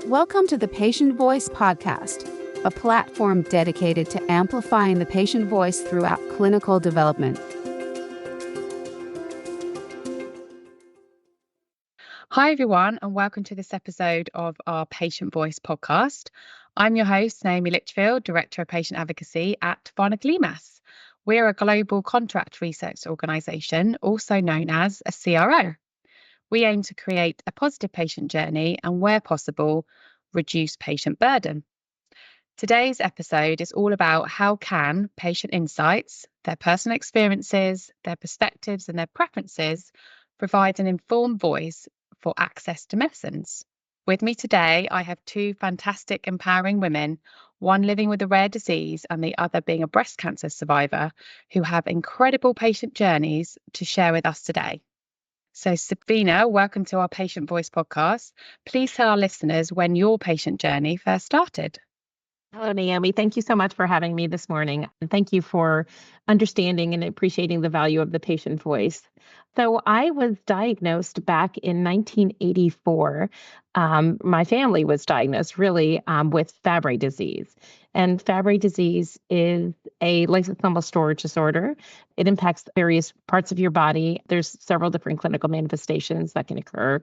Welcome to the Patient Voice Podcast, a platform dedicated to amplifying the patient voice throughout clinical development. Hi, everyone, and welcome to this episode of our Patient Voice podcast. I'm your host, Naomi Litchfield, Director of Patient Advocacy at Bionical Emas. We're a global contract research organisation, also known as a CRO. We aim to create a positive patient journey and, where possible, reduce patient burden. Today's episode is all about how can patient insights, their personal experiences, their perspectives and their preferences provide an informed voice for access to medicines. With me today, I have two fantastic, empowering women, one living with a rare disease and the other being a breast cancer survivor, who have incredible patient journeys to share with us today. So Sabina, welcome to our Patient Voice podcast. Please tell our listeners when your patient journey first started. Hello, Naomi. Thank you so much for having me this morning. And thank you for understanding and appreciating the value of the patient voice. So I was diagnosed back in 1984. My family was diagnosed really with Fabry disease. And Fabry disease is a lysosomal storage disorder. It impacts various parts of your body. There's several different clinical manifestations that can occur.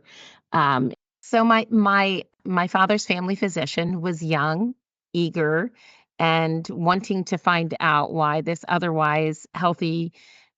So my father's family physician was young, eager, and wanting to find out why this otherwise healthy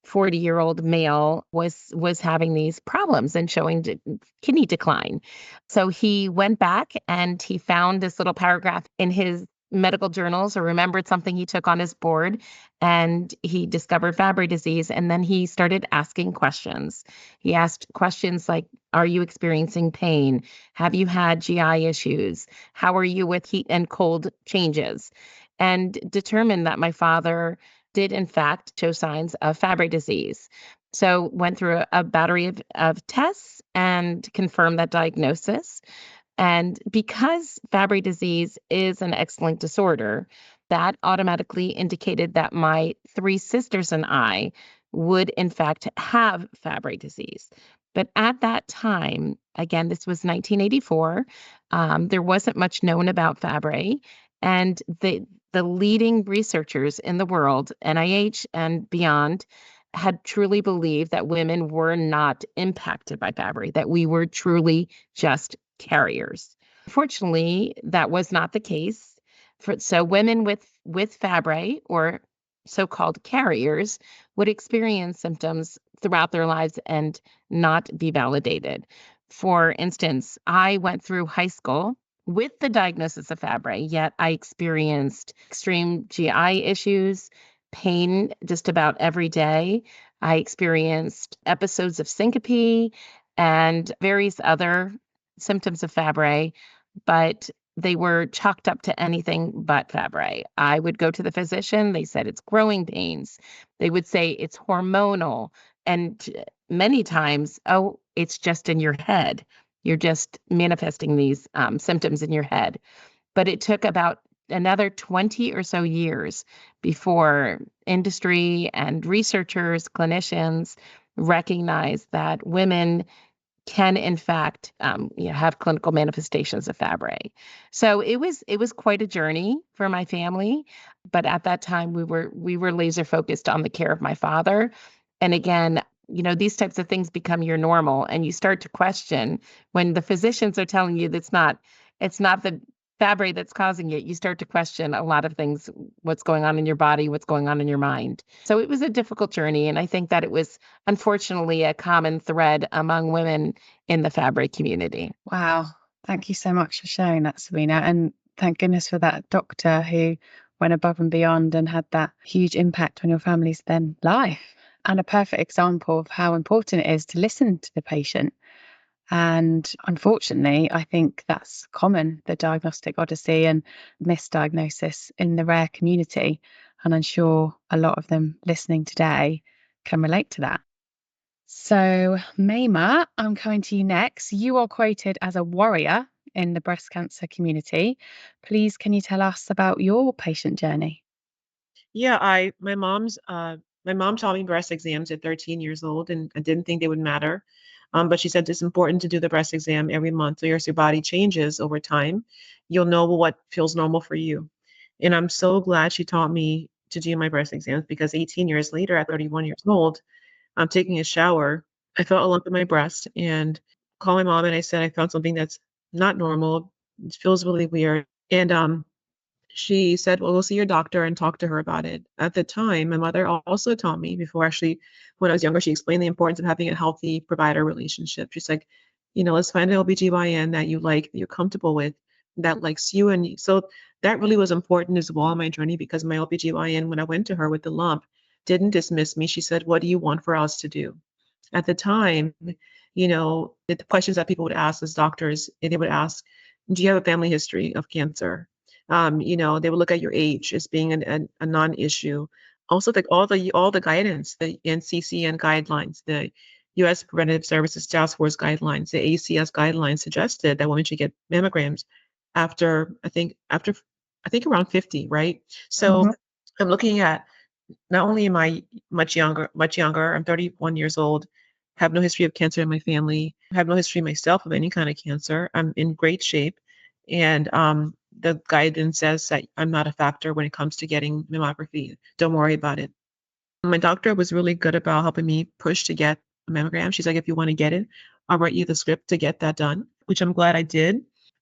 40-year-old male was having these problems and showing kidney decline. So he went back and he found this little paragraph in his medical journals, or remembered something he took on his board, and he discovered Fabry disease. And then he started asking questions. He asked questions like, are you experiencing pain? Have you had GI issues? How are you with heat and cold changes? And determined that my father did in fact show signs of Fabry disease. So went through a battery of tests and confirmed that diagnosis. And because Fabry disease is an X-linked disorder, that automatically indicated that my three sisters and I would in fact have Fabry disease. But at that time, again, this was 1984, there wasn't much known about Fabry. And the leading researchers in the world, NIH and beyond, had truly believed that women were not impacted by Fabry, that we were truly just carriers. Fortunately, that was not the case. So women with Fabry, or so-called carriers, would experience symptoms throughout their lives and not be validated. For instance, I went through high school with the diagnosis of Fabry, yet I experienced extreme GI issues, pain just about every day. I experienced episodes of syncope and various other symptoms of Fabry, but they were chalked up to anything but Fabry. I would go to the physician. They said it's growing pains. They would say it's hormonal. And many times, oh, it's just in your head. You're just manifesting these symptoms in your head. But it took about another 20 or so years before industry and researchers, clinicians recognized that women can in fact have clinical manifestations of Fabry. So it was quite a journey for my family, but at that time we were laser focused on the care of my father. And again, these types of things become your normal, and you start to question when the physicians are telling you it's not the Fabry that's causing it. You start to question a lot of things, what's going on in your body, what's going on in your mind. So it was a difficult journey. And I think that it was unfortunately a common thread among women in the Fabry community. Wow. Thank you so much for sharing that, Sabina. And thank goodness for that doctor who went above and beyond and had that huge impact on your family's then life. And a perfect example of how important it is to listen to the patient. And unfortunately, I think that's common, the diagnostic odyssey and misdiagnosis in the rare community. And I'm sure a lot of them listening today can relate to that. So, Maimah, I'm coming to you next. You are quoted as a warrior in the breast cancer community. Please, can you tell us about your patient journey? Yeah, my mom taught me breast exams at 13 years old, and I didn't think they would matter. But she said it's important to do the breast exam every month. So as your body changes over time, you'll know what feels normal for you. And I'm so glad she taught me to do my breast exams, because 18 years later, at 31 years old, I'm taking a shower. I felt a lump in my breast and called my mom and I said, I found something that's not normal. It feels really weird. And she said, well, we'll see your doctor and talk to her about it. At the time, my mother also taught me before, actually, when I was younger, she explained the importance of having a healthy provider relationship. She's like, let's find an OBGYN that you like, that you're comfortable with, that likes you. And so that really was important as well in my journey, because my OBGYN, when I went to her with the lump, didn't dismiss me. She said, what do you want for us to do? At the time, the questions that people would ask as doctors, they would ask, do you have a family history of cancer? They would look at your age as being a non-issue. Also, like all the guidance, the NCCN guidelines, the U.S. Preventive Services Task Force guidelines, the ACS guidelines suggested that women should get mammograms after around 50, right? So I'm looking at, not only am I much younger, I'm 31 years old, have no history of cancer in my family, have no history myself of any kind of cancer. I'm in great shape. And the guidance says that I'm not a factor when it comes to getting mammography. Don't worry about it. My doctor was really good about helping me push to get a mammogram. She's like, if you want to get it, I'll write you the script to get that done, which I'm glad I did.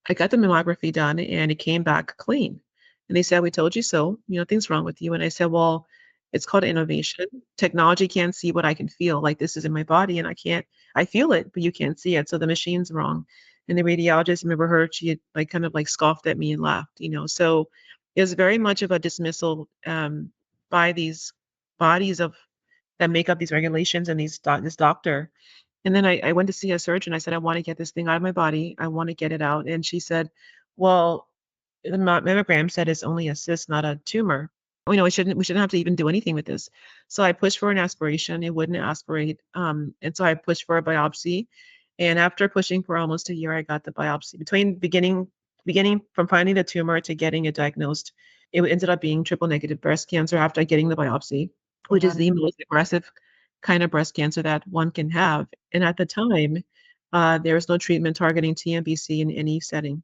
I got the mammography done and it came back clean. And they said, we told you so, nothing's wrong with you. And I said, well, it's called innovation. Technology can't see what I can feel. Like, this is in my body and I feel it, but you can't see it. So the machine's wrong. And the radiologist, remember her, she had kind of scoffed at me and laughed, So it was very much of a dismissal by these bodies that make up these regulations and this doctor. And then I went to see a surgeon. I said, I want to get this thing out of my body. I want to get it out. And she said, well, the mammogram said it's only a cyst, not a tumor. We shouldn't have to even do anything with this. So I pushed for an aspiration. It wouldn't aspirate. And so I pushed for a biopsy. And after pushing for almost a year, I got the biopsy. Between beginning from finding the tumor to getting it diagnosed, it ended up being triple negative breast cancer after getting the biopsy, which is the most aggressive kind of breast cancer that one can have. And at the time, there was no treatment targeting TNBC in any setting.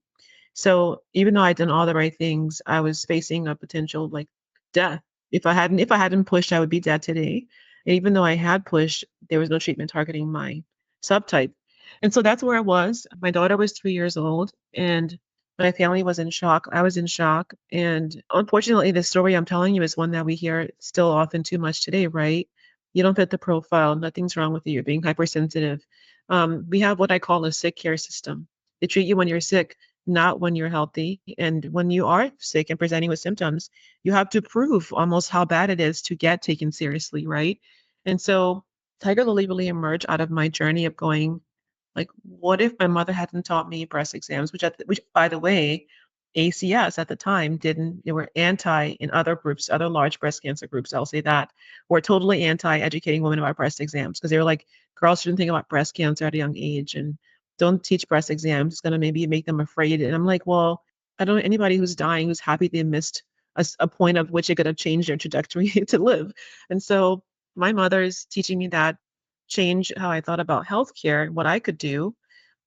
So even though I'd done all the right things, I was facing a potential death. If I hadn't pushed, I would be dead today. And even though I had pushed, there was no treatment targeting my subtype. And so that's where I was. My daughter was 3 years old and my family was in shock. I was in shock. And unfortunately, the story I'm telling you is one that we hear still often too much today, right? You don't fit the profile. Nothing's wrong with you. You're being hypersensitive. We have what I call a sick care system. They treat you when you're sick, not when you're healthy. And when you are sick and presenting with symptoms, you have to prove almost how bad it is to get taken seriously, right? And so Tiger Lily really emerged out of my journey of going, what if my mother hadn't taught me breast exams, which by the way, ACS at the time didn't, they were anti in other groups, other large breast cancer groups, I'll say that, were totally anti educating women about breast exams, because they were like, girls shouldn't think about breast cancer at a young age and don't teach breast exams. It's going to maybe make them afraid. And I'm like, well, I don't know anybody who's dying who's happy they missed a point of which it could have changed their trajectory to live. And so my mother's teaching me that changed how I thought about healthcare and what I could do.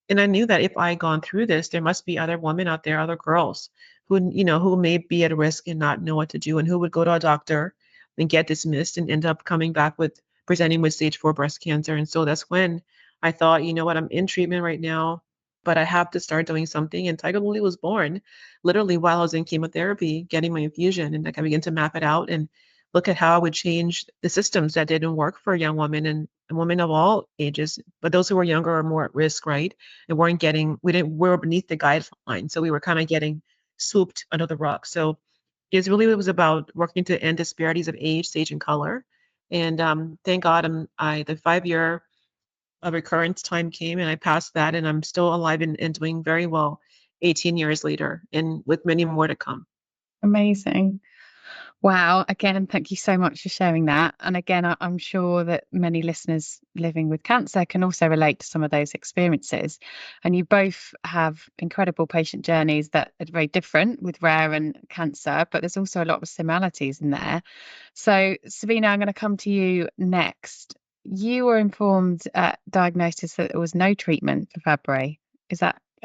And I knew that if I had gone through this, there must be other women out there, other girls who may be at risk and not know what to do, and who would go to a doctor and get dismissed and end up coming back with presenting with stage 4 breast cancer. And so that's when I thought, you know what, I'm in treatment right now, but I have to start doing something. And Tiger Lily was born literally while I was in chemotherapy, getting my infusion. And I began to map it out and look at how I would change the systems that didn't work for young women and women of all ages, but those who were younger are more at risk, right? And we were beneath the guidelines. So we were kind of getting swooped under the rug. So it was about working to end disparities of age, stage, and color. And thank God the 5-year recurrence time came and I passed that, and I'm still alive and doing very well 18 years later, and with many more to come. Amazing. Wow. Again, thank you so much for sharing that. And again, I'm sure that many listeners living with cancer can also relate to some of those experiences. And you both have incredible patient journeys that are very different with rare and cancer, but there's also a lot of similarities in there. So, Sabina, I'm going to come to you next. you were informed at diagnosis that there was no treatment for Fabry.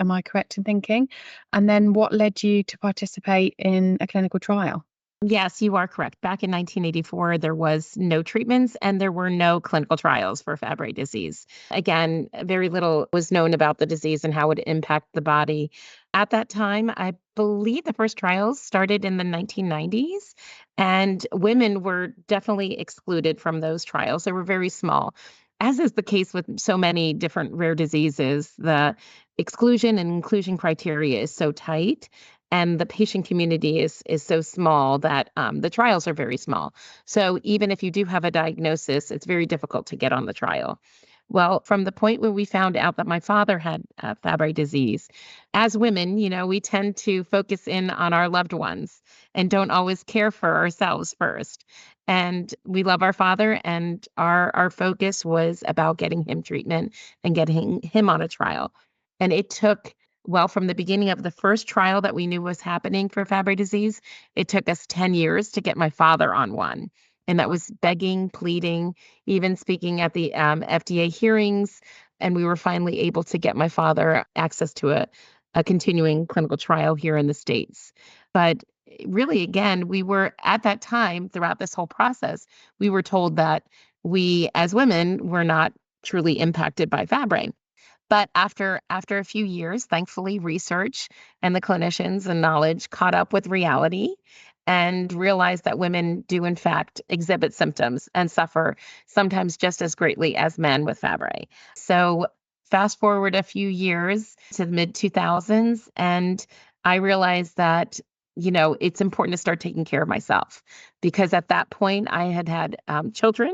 Am I correct in thinking? And then what led you to participate in a clinical trial? Yes, you are correct. Back in 1984, there was no treatments and there were no clinical trials for Fabry disease. Again, very little was known about the disease and how it would impact the body. At that time, I believe the first trials started in the 1990s, and women were definitely excluded from those trials. They were very small. As is the case with so many different rare diseases, the exclusion and inclusion criteria is so tight and the patient community is so small that the trials are very small. So even if you do have a diagnosis, it's very difficult to get on the trial. Well, from the point where we found out that my father had Fabry disease, as women, we tend to focus in on our loved ones and don't always care for ourselves first. And we love our father, and our focus was about getting him treatment and getting him on a trial. And it took from the beginning of the first trial that we knew was happening for Fabry disease, it took us 10 years to get my father on one. And that was begging, pleading, even speaking at the FDA hearings. And we were finally able to get my father access to a continuing clinical trial here in the States. But really, again, we were at that time, throughout this whole process, we were told that we as women were not truly impacted by Fabry. But after a few years, thankfully, research and the clinicians and knowledge caught up with reality and realized that women do, in fact, exhibit symptoms and suffer sometimes just as greatly as men with Fabry. So fast forward a few years to the mid 2000s, and I realized that it's important to start taking care of myself, because at that point I had children,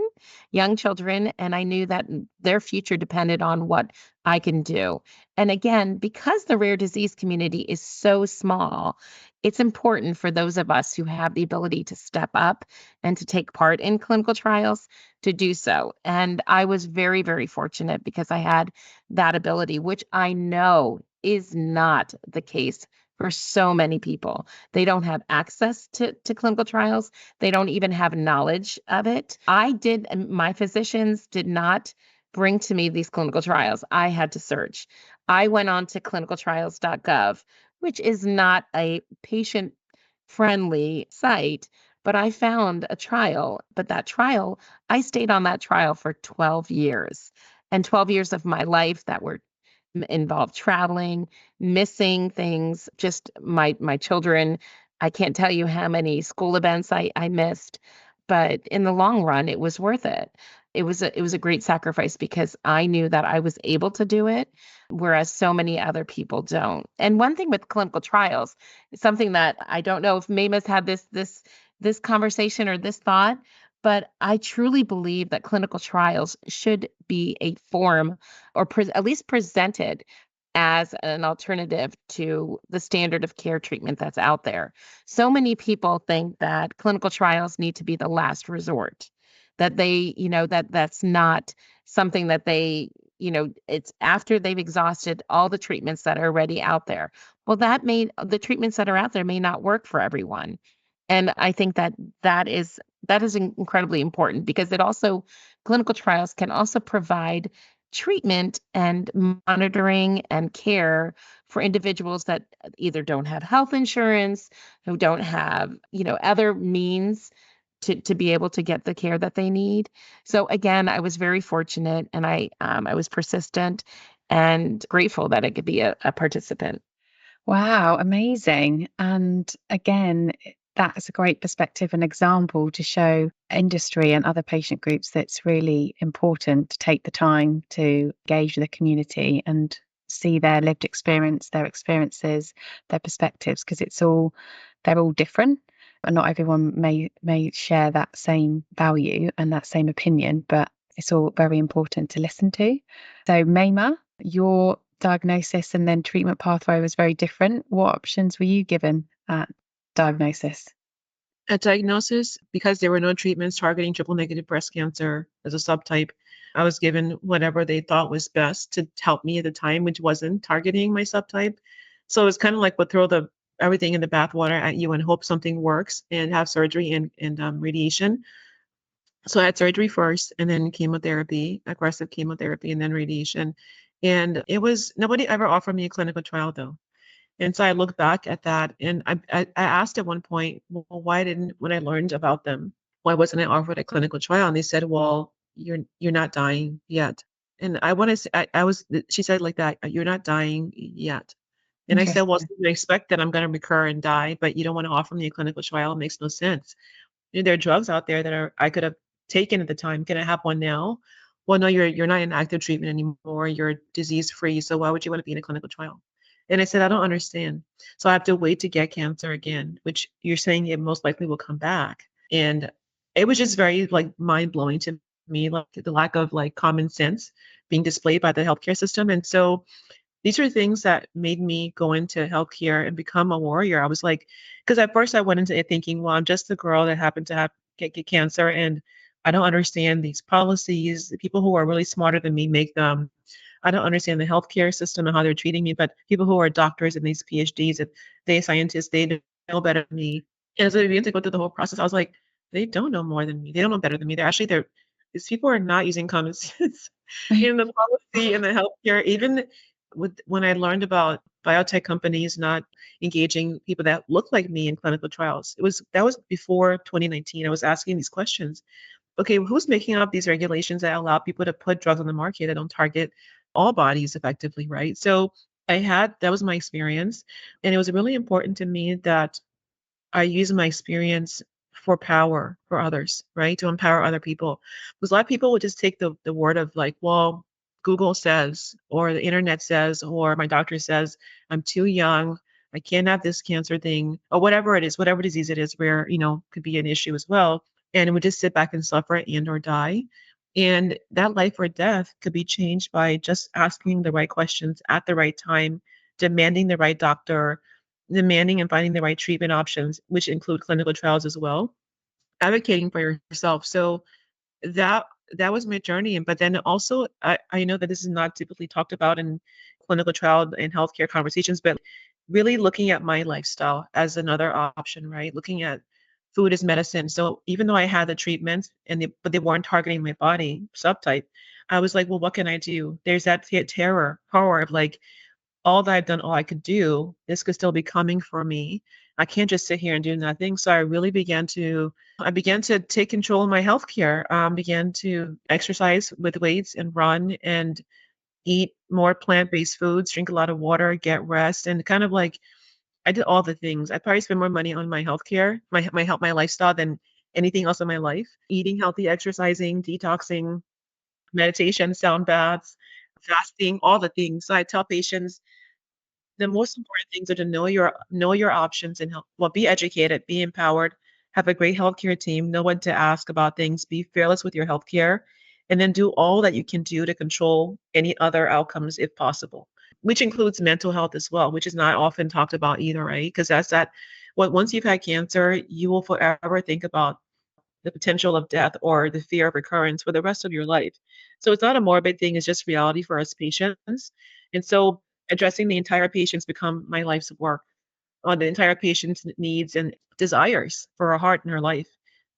young children, and I knew that their future depended on what I can do. And again, because the rare disease community is so small, it's important for those of us who have the ability to step up and to take part in clinical trials to do so. And I was very, very fortunate because I had that ability, which I know is not the case for so many people. They don't have access to clinical trials. They don't even have knowledge of it. My physicians did not bring to me these clinical trials. I had to search. I went on to clinicaltrials.gov, which is not a patient-friendly site, but I found a trial. But I stayed on that trial for 12 years. And 12 years of my life that were involved traveling, missing things, just my children. I can't tell you how many school events I missed, but in the long run, it was worth it. It was a great sacrifice because I knew that I was able to do it, whereas so many other people don't. And one thing with clinical trials, something that I don't know if Maimah's had this conversation or this thought, but I truly believe that clinical trials should be a form or at least presented as an alternative to the standard of care treatment that's out there. So many people think that clinical trials need to be the last resort, that that's not something that it's after they've exhausted all the treatments that are already out there. Well, the treatments that are out there may not work for everyone. And I think that is incredibly important because clinical trials can also provide treatment and monitoring and care for individuals that either don't have health insurance, who don't have, other means to be able to get the care that they need. So again, I was very fortunate, and I was persistent and grateful that I could be a participant. Wow, amazing. And again, that's a great perspective and example to show industry and other patient groups that it's really important to take the time to engage with the community and see their lived experience, their experiences, their perspectives, because they're all different. And not everyone may share that same value and that same opinion, but it's all very important to listen to. So Maimah, your diagnosis and then treatment pathway was very different. What options were you given at diagnosis? At diagnosis, because there were no treatments targeting triple-negative breast cancer as a subtype, I was given whatever they thought was best to help me at the time, which wasn't targeting my subtype. So it was kind of like we'll throw everything in the bathwater at you and hope something works and have surgery and radiation. So I had surgery first and then chemotherapy, aggressive chemotherapy, and then radiation. And nobody ever offered me a clinical trial though. And so I look back at that and I asked at one point, well, when I learned about them, why wasn't I offered a clinical trial? And they said, well, you're not dying yet. And I want to say, she said like that, you're not dying yet. And I said, well, so Interesting. you expect that I'm going to recur and die, but you don't want to offer me a clinical trial. It makes no sense. There are drugs out there that I could have taken at the time. Can I have one now? Well, no, you're not in active treatment anymore. You're disease free. So why would you want to be in a clinical trial? And I said, I don't understand. So I have to wait to get cancer again, which you're saying it most likely will come back. And it was just very like mind blowing to me, like the lack of like common sense being displayed by the healthcare system. And so these are things that made me go into healthcare and become a warrior. I was like, because at first I went into it thinking, well, I'm just a girl that happened to get cancer, and I don't understand these policies. The people who are really smarter than me make them. I don't understand the healthcare system and how they're treating me. But people who are doctors and these PhDs and they scientists, they know better than me. And as I began to go through the whole process, I was like, they don't know more than me. They don't know better than me. These people are not using common sense in the policy and the healthcare. Even when I learned about biotech companies not engaging people that look like me in clinical trials, that was before 2019. I was asking these questions. Okay, who's making up these regulations that allow people to put drugs on the market that don't target all bodies effectively, right? So that was my experience. And it was really important to me that I use my experience for power for others, right? To empower other people. Because a lot of people would just take the word of like, well, Google says, or the internet says, or my doctor says, I'm too young. I can't have this cancer thing, or whatever it is, whatever disease it is, where, could be an issue as well. And would just sit back and suffer and or die. And that life or death could be changed by just asking the right questions at the right time, demanding the right doctor, demanding and finding the right treatment options, which include clinical trials as well, advocating for yourself. So that that was my journey. But then also, I know that this is not typically talked about in clinical trial and healthcare conversations, but really looking at my lifestyle as another option, right? Looking at food as medicine. So even though I had the treatments but they weren't targeting my body subtype, I was like, well, what can I do? There's that horror of like, all that I've done, all I could do, this could still be coming for me. I can't just sit here and do nothing. So I began to take control of my healthcare, began to exercise with weights and run and eat more plant-based foods, drink a lot of water, get rest, and kind of like I did all the things. I probably spend more money on my healthcare, my lifestyle than anything else in my life. Eating healthy, exercising, detoxing, meditation, sound baths, fasting, all the things. So I tell patients the most important things are to know your options and help. Well, be educated, be empowered, have a great healthcare team, know what to ask about things, be fearless with your healthcare, and then do all that you can do to control any other outcomes if possible, which includes mental health as well, which is not often talked about either, right? Because once you've had cancer, you will forever think about the potential of death or the fear of recurrence for the rest of your life. So it's not a morbid thing, it's just reality for us patients. And so addressing the entire patient's become my life's work on the entire patient's needs and desires for her heart and her life,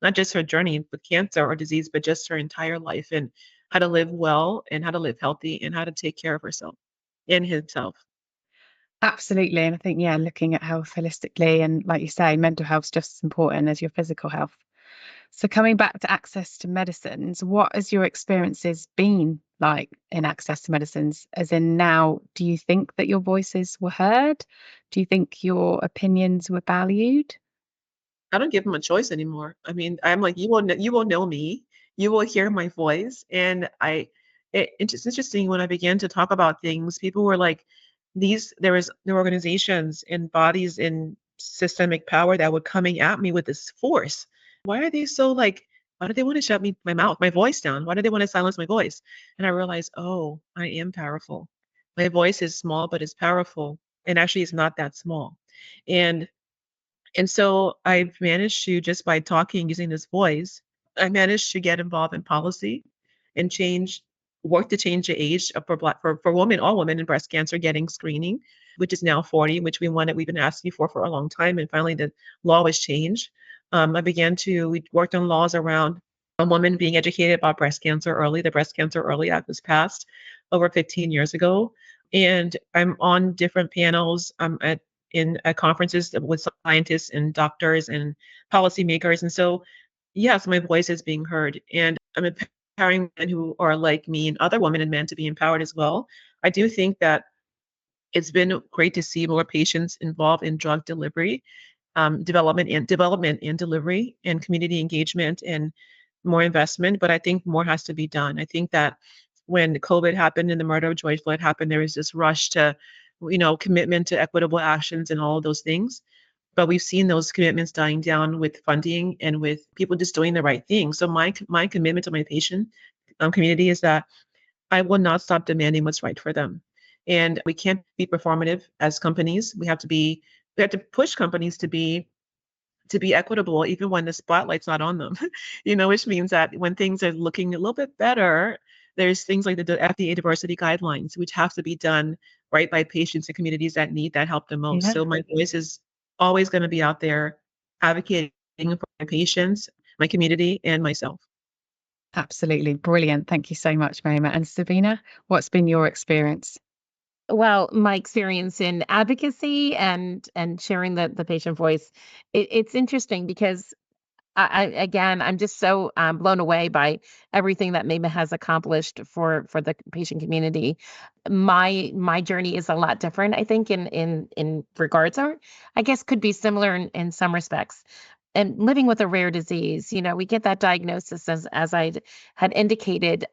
not just her journey with cancer or disease, but just her entire life and how to live well and how to live healthy and how to take care of herself and himself. Absolutely. And I think, yeah, looking at health holistically and like you say, mental health is just as important as your physical health. So coming back to access to medicines, what has your experiences been like in access to medicines? As in now, do you think that your voices were heard? Do you think your opinions were valued? I don't give them a choice anymore. I mean, I'm like, you will know me, you will hear my voice, and it's interesting when I began to talk about things. People were like, there were organizations and bodies in systemic power that were coming at me with this force. Why are they so like? Why do they want to shut my voice down? Why do they want to silence my voice? And I realized, oh, I am powerful. My voice is small, but it's powerful, and actually, it's not that small. And and so I've managed to, just by talking, using this voice, I managed to get involved in policy and work to change the age for women, all women in breast cancer getting screening, which is now 40, which we've been asking for a long time. And finally the law was changed. We worked on laws around a woman being educated about breast cancer early. The Breast Cancer Early Act was passed over 15 years ago. And I'm on different panels at conferences with scientists and doctors and policymakers. And so, yes, my voice is being heard. And I'm empowering men who are like me and other women and men to be empowered as well. I do think that it's been great to see more patients involved in drug delivery, development and delivery, and community engagement and more investment. But I think more has to be done. I think that when COVID happened and the murder of George Floyd happened, there was this rush to, commitment to equitable actions and all of those things. But we've seen those commitments dying down with funding and with people just doing the right thing. So my commitment to my patient community is that I will not stop demanding what's right for them. And we can't be performative as companies. We have to push companies to be equitable even when the spotlight's not on them. Which means that when things are looking a little bit better, there's things like the FDA diversity guidelines, which have to be done right by patients and communities that need that help the most. Yeah. So my voice is always going to be out there advocating for my patients, my community, and myself. Absolutely brilliant. Thank you so much, Maimah. And Sabina, what's been your experience? Well, my experience in advocacy and sharing the patient voice, it's interesting because again, I'm just so blown away by everything that Maimah has accomplished for the patient community. My journey is a lot different, I think, in regards, or I guess could be similar in some respects. And living with a rare disease, we get that diagnosis as I had indicated.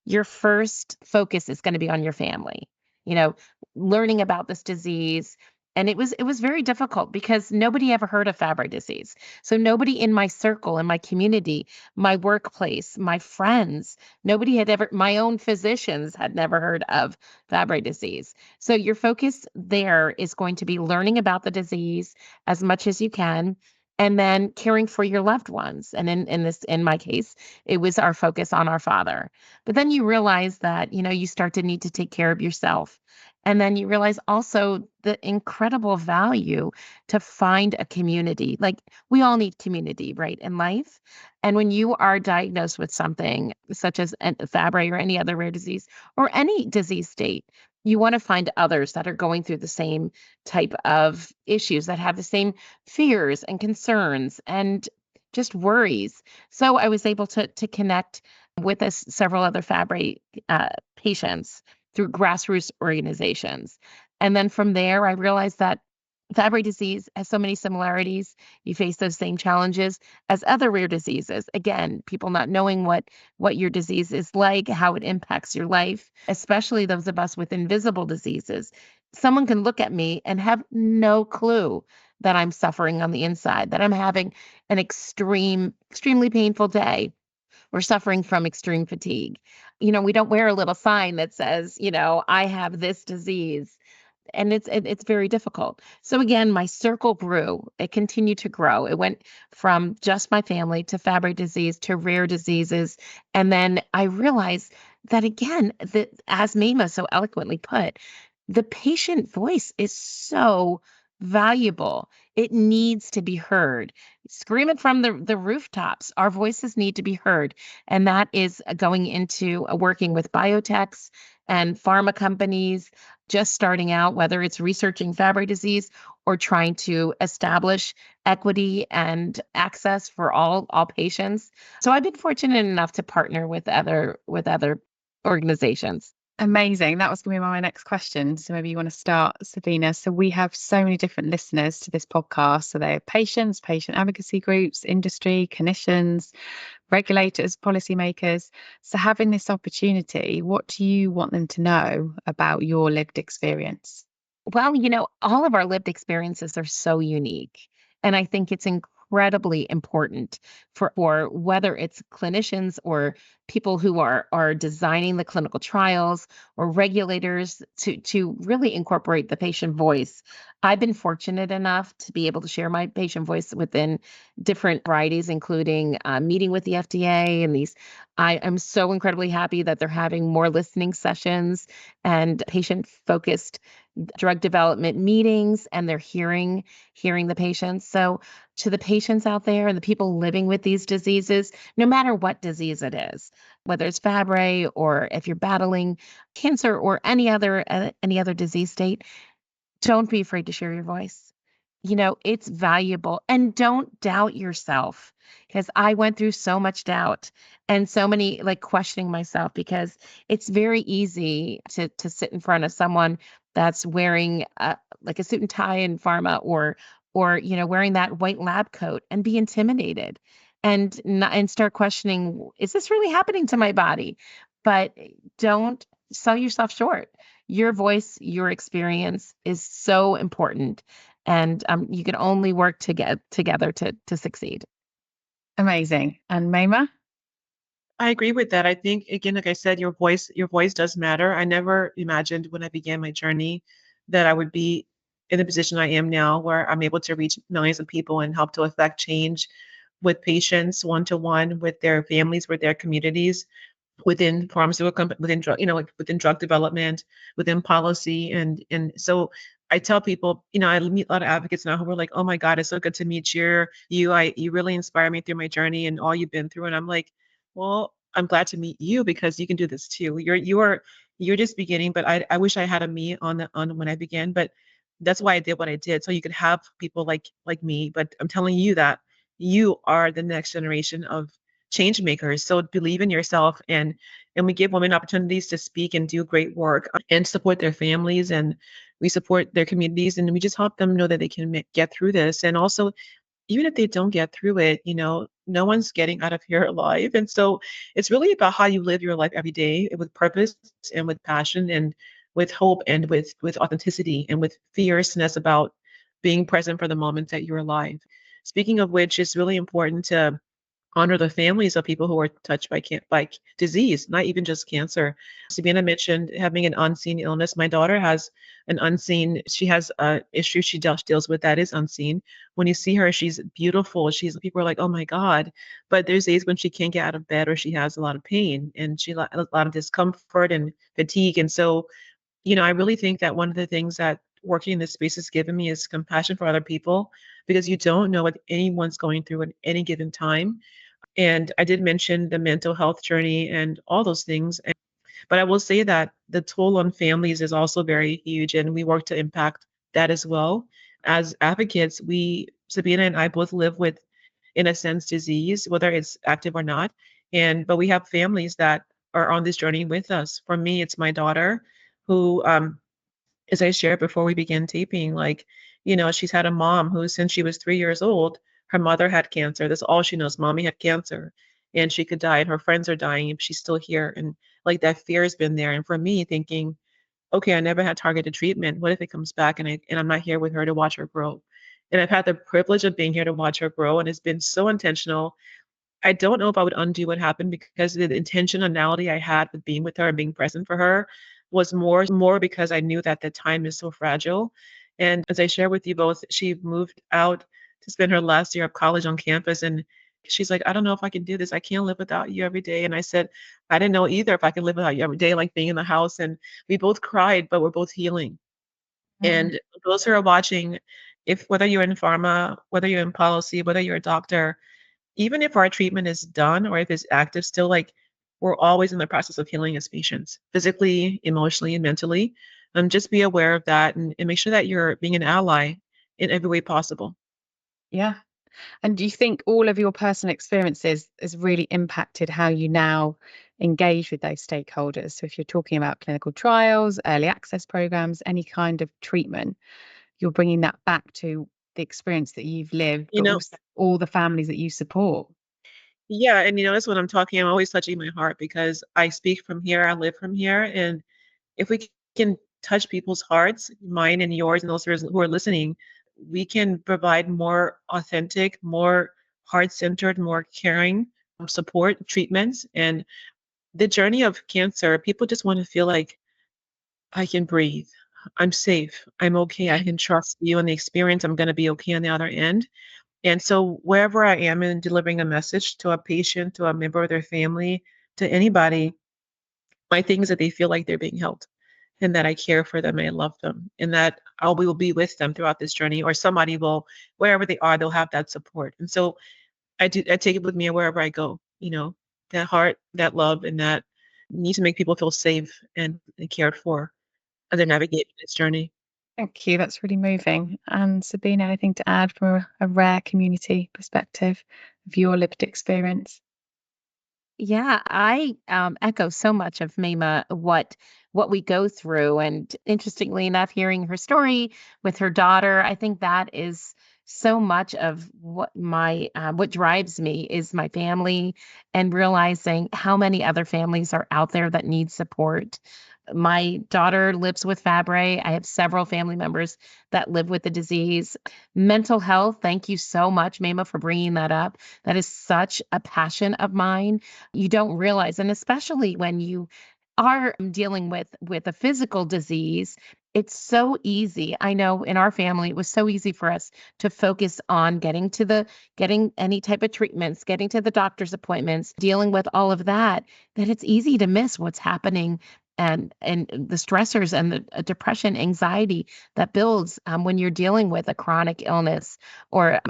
Your first focus is going to be on your family. You know, learning about this disease. And it was very difficult because nobody ever heard of Fabry disease. So nobody in my circle, in my community, my workplace, my friends, my own physicians had never heard of Fabry disease. So your focus there is going to be learning about the disease as much as you can, and then caring for your loved ones. And in my case, it was our focus on our father. But then you realize that, you start to need to take care of yourself. And then you realize also the incredible value to find a community. Like we all need community, right, in life. And when you are diagnosed with something such as Fabry or any other rare disease or any disease state, you want to find others that are going through the same type of issues, that have the same fears and concerns and just worries. So I was able to connect with several other Fabry patients through grassroots organizations. And then from there, I realized that Fabry disease has so many similarities. You face those same challenges as other rare diseases. Again, people not knowing what your disease is like, how it impacts your life, especially those of us with invisible diseases. Someone can look at me and have no clue that I'm suffering on the inside, that I'm having an extremely painful day, or suffering from extreme fatigue. We don't wear a little sign that says, I have this disease. And it's very difficult. So again, my circle grew. It continued to grow. It went from just my family to Fabry disease to rare diseases. And then I realized that again, that as Maimah so eloquently put, the patient voice is so valuable. It needs to be heard. Scream it from the rooftops. Our voices need to be heard. And that is going into working with biotechs and pharma companies just starting out, whether it's researching Fabry disease or trying to establish equity and access for all patients. So I've been fortunate enough to partner with other organizations. Amazing. That was going to be my next question. So maybe you want to start, Sabina. So we have so many different listeners to this podcast. So they're patients, patient advocacy groups, industry, clinicians, regulators, policymakers. So having this opportunity, what do you want them to know about your lived experience? Well, all of our lived experiences are so unique. And I think it's incredibly important for whether it's clinicians or people who are designing the clinical trials or regulators to really incorporate the patient voice. I've been fortunate enough to be able to share my patient voice within different varieties, including meeting with the FDA and these. I am so incredibly happy that they're having more listening sessions and patient-focused drug development meetings, and they're hearing the patients. So to the patients out there and the people living with these diseases, no matter what disease it is, whether it's Fabry or if you're battling cancer or any other disease state, don't be afraid to share your voice. It's valuable, and don't doubt yourself, because I went through so much doubt and so many questioning myself, because it's very easy to sit in front of someone that's wearing a suit and tie in pharma, or wearing that white lab coat, and be intimidated and start questioning, is this really happening to my body? But don't sell yourself short. Your voice, your experience is so important, and you can only work together to succeed. Amazing. And Maimah? I agree with that. I think, again, like I said, your voice does matter. I never imagined when I began my journey that I would be in the position I am now, where I'm able to reach millions of people and help to affect change with patients one-to-one, with their families, with their communities, within pharmaceutical company, within drug, like within drug development, within policy. And so I tell people, I meet a lot of advocates now who are like, oh my God, it's so good to meet you really inspire me through my journey and all you've been through. And I'm like, well, I'm glad to meet you, because you can do this too. You're just beginning, but I wish I had a me on when I began. But that's why I did what I did. So you could have people like me. But I'm telling you that you are the next generation of change makers. So believe in yourself, and we give women opportunities to speak and do great work and support their families, and we support their communities, and we just help them know that they can get through this. And also, even if they don't get through it, no one's getting out of here alive. And so it's really about how you live your life every day with purpose and with passion and with hope and with authenticity and with fierceness about being present for the moment that you're alive. Speaking of which, it's really important to honor the families of people who are touched by disease, not even just cancer. Sabina mentioned having an unseen illness. My daughter has she has a issue she deals with that is unseen. When you see her, she's beautiful. People are like, oh my God. But there's days when she can't get out of bed, or she has a lot of pain, and she a lot of discomfort and fatigue. And so, I really think that one of the things that working in this space has given me is compassion for other people, because you don't know what anyone's going through at any given time. And I did mention the mental health journey and all those things. But I will say that the toll on families is also very huge, and we work to impact that as well. As advocates, Sabina and I both live with, in a sense, disease, whether it's active or not. But we have families that are on this journey with us. For me, it's my daughter who, as I shared before we began taping, she's had a mom who, since she was 3 years old, her mother had cancer. That's all she knows. Mommy had cancer, and she could die, and her friends are dying, and she's still here. And that fear has been there. And for me, thinking, okay, I never had targeted treatment. What if it comes back and I'm not here with her to watch her grow? And I've had the privilege of being here to watch her grow, and it's been so intentional. I don't know if I would undo what happened, because the intentionality I had with being with her and being present for her was more because I knew that the time is so fragile. And as I share with you both, she moved out to spend her last year of college on campus, and she's like, I don't know if I can do this. I can't live without you every day. And I said, I didn't know either if I could live without you every day, like being in the house. And we both cried, but we're both healing. And those who are watching, if whether you're in pharma, whether you're in policy, whether you're a doctor, even if our treatment is done or if it's active still, we're always in the process of healing as patients, physically, emotionally, and mentally. Just be aware of that, and make sure that you're being an ally in every way possible. Yeah. And do you think all of your personal experiences has really impacted how you now engage with those stakeholders? So if you're talking about clinical trials, early access programs, any kind of treatment, you're bringing that back to the experience that you've lived, but also all the families that you support. Yeah, and that's what I'm talking. I'm always touching my heart, because I speak from here, I live from here, and if we can touch people's hearts, mine and yours, and those who are listening, we can provide more authentic, more heart-centered, more caring support treatments. And the journey of cancer, people just want to feel like, I can breathe, I'm safe, I'm okay, I can trust you and the experience. I'm going to be okay on the other end. And so wherever I am in delivering a message to a patient, to a member of their family, to anybody, my thing is that they feel like they're being helped. and that I care for them and I love them, and that we will be with them throughout this journey, or somebody will, wherever they are, they'll have that support. And so I take it with me wherever I go, that heart, that love, and that need to make people feel safe and cared for as they navigate this journey. Thank you. That's really moving. And Sabina, anything to add from a rare community perspective of your lived experience? Yeah, I echo so much of Maimah what we go through, and interestingly enough, hearing her story with her daughter, I think that is so much of what drives me is my family, and realizing how many other families are out there that need support. My daughter lives with Fabry. I have several family members that live with the disease. Mental health. Thank you so much, Maimah, for bringing that up. That is such a passion of mine. You don't realize, and especially when you are dealing with a physical disease, it's so easy. I know in our family it was so easy for us to focus on getting any type of treatments, getting to the doctor's appointments, dealing with all of that, that it's easy to miss what's happening, and the stressors and the depression, anxiety that builds when you're dealing with a chronic illness, or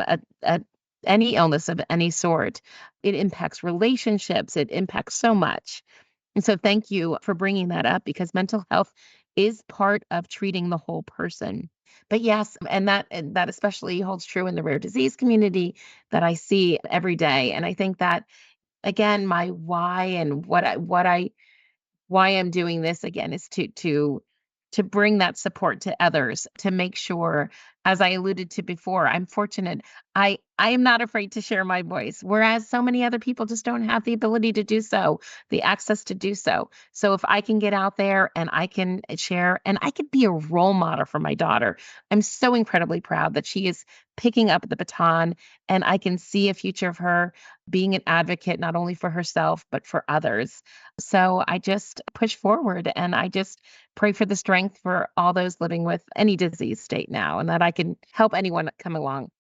any illness of any sort. It impacts relationships. It impacts so much. And so thank you for bringing that up, because mental health is part of treating the whole person. But yes, and that especially holds true in the rare disease community that I see every day. And I think that, again, my why and why I'm doing this again is to bring that support to others, to make sure, as I alluded to before, I'm fortunate. I am not afraid to share my voice, whereas so many other people just don't have the ability to do so, the access to do so. So if I can get out there and I can share, and I could be a role model for my daughter, I'm so incredibly proud that she is picking up the baton, and I can see a future of her being an advocate, not only for herself, but for others. So I just push forward, and I just pray for the strength for all those living with any disease state now, and that I can help anyone come along.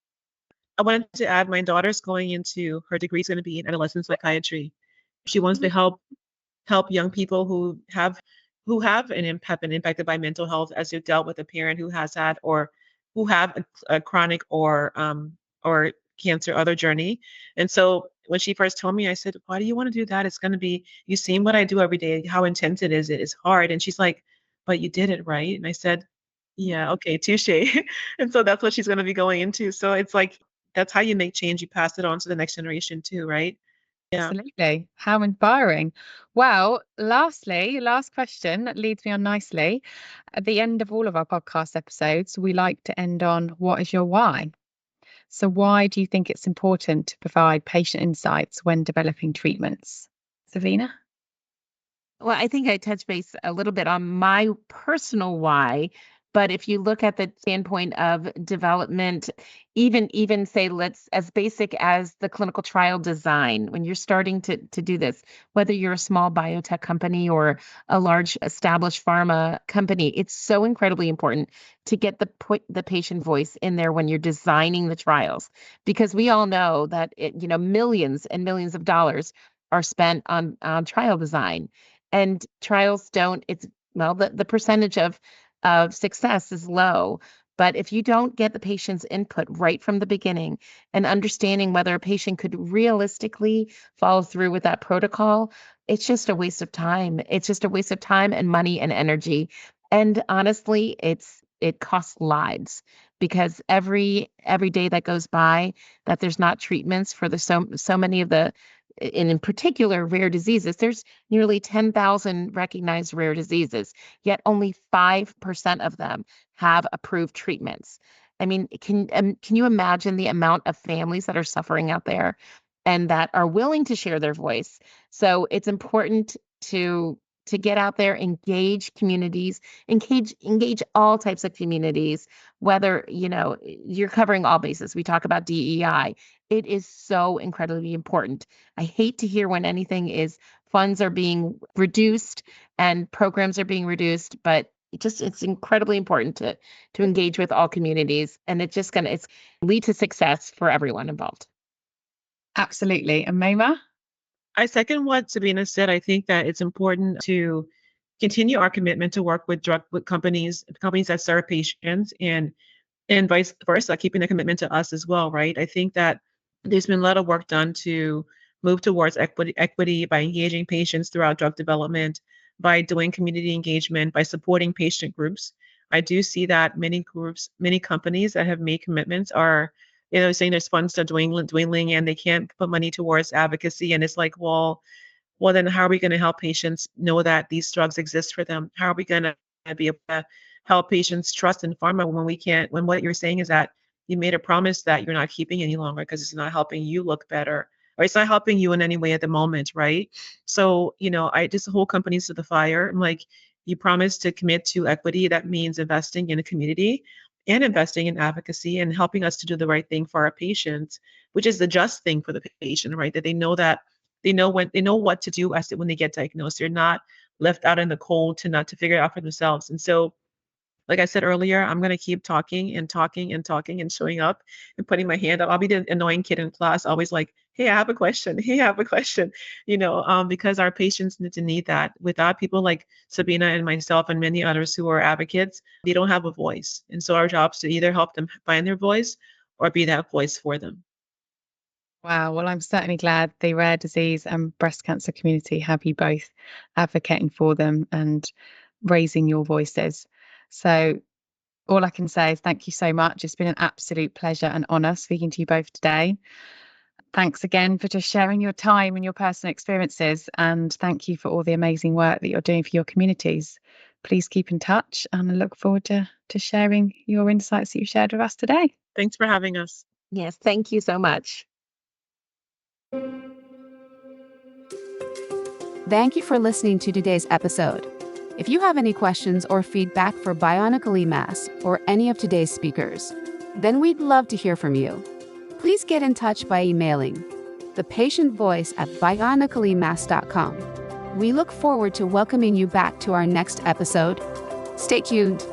I wanted to add, my daughter's going into her degree is going to be in adolescent psychiatry. She wants to help young people who have been impacted by mental health, as you've dealt with a parent who has had, or who have a chronic or cancer other journey. And so when she first told me, I said, "Why do you want to do that? It's going to be, you've seen what I do every day, how intense it is. It is hard." And she's like, "But you did it, right?" And I said, "Yeah, okay, touche." And so that's what she's going to be going into. So it's like, that's how you make change. You pass it on to the next generation too, right? Yeah. Absolutely. How inspiring. Well, lastly, last question that leads me on nicely. At the end of all of our podcast episodes, we like to end on, what is your why? So why do you think it's important to provide patient insights when developing treatments? Sabina? Well, I think I touched base a little bit on my personal why, but if you look at the standpoint of development, even say, let's, as basic as the clinical trial design, when you're starting to do this, whether you're a small biotech company or a large established pharma company, it's so incredibly important to get the patient voice in there when you're designing the trials, because we all know that millions and millions of dollars are spent on trial design, and trials don't, it's, well, the percentage of success is low. But if you don't get the patient's input right from the beginning, and understanding whether a patient could realistically follow through with that protocol, it's just a waste of time. It's just a waste of time and money and energy. And honestly, it costs lives, because every day that goes by that there's not treatments for the so many of the, and in particular rare diseases. There's nearly 10,000 recognized rare diseases, yet only 5% of them have approved treatments. I mean, can you imagine the amount of families that are suffering out there and that are willing to share their voice? So it's important to get out there, engage communities, engage all types of communities, whether you're covering all bases. We talk about DEI. It is so incredibly important. I hate to hear when anything is, funds are being reduced and programs are being reduced, but it's incredibly important to engage with all communities, and it's lead to success for everyone involved. Absolutely. And Maimah? I second what Sabina said. I think that it's important to continue our commitment to work with companies that serve patients, and vice versa, keeping the commitment to us as well, right? I think that there's been a lot of work done to move towards equity by engaging patients throughout drug development, by doing community engagement, by supporting patient groups. I do see that many groups, many companies that have made commitments are, saying there's funds are dwindling and they can't put money towards advocacy. And it's like, well, then how are we going to help patients know that these drugs exist for them? How are we going to be able to help patients trust in pharma when we can't, when what you're saying is that you made a promise that you're not keeping any longer because it's not helping you look better, or it's not helping you in any way at the moment, right? So, I just hold companies to the fire. I'm like, you promised to commit to equity. That means investing in a community and investing in advocacy and helping us to do the right thing for our patients, which is the just thing for the patient, right? That they know that they know what to do when they get diagnosed. They're not left out in the cold to figure it out for themselves. And so, like I said earlier, I'm going to keep talking and talking and talking and showing up and putting my hand up. I'll be the annoying kid in class, always like, hey, I have a question. Hey, I have a question, because our patients need that. Without people like Sabina and myself and many others who are advocates, they don't have a voice. And so our job is to either help them find their voice or be that voice for them. Wow. Well, I'm certainly glad the rare disease and breast cancer community have you both advocating for them and raising your voices. So all I can say is thank you so much. It's been an absolute pleasure and honour speaking to you both today. Thanks again for just sharing your time and your personal experiences. And thank you for all the amazing work that you're doing for your communities. Please keep in touch, and I look forward to sharing your insights that you shared with us today. Thanks for having us. Yes, thank you so much. Thank you for listening to today's episode. If you have any questions or feedback for Bionical Emas or any of today's speakers, then we'd love to hear from you. Please get in touch by emailing thepatientvoice@bionicalemas.com. We look forward to welcoming you back to our next episode. Stay tuned.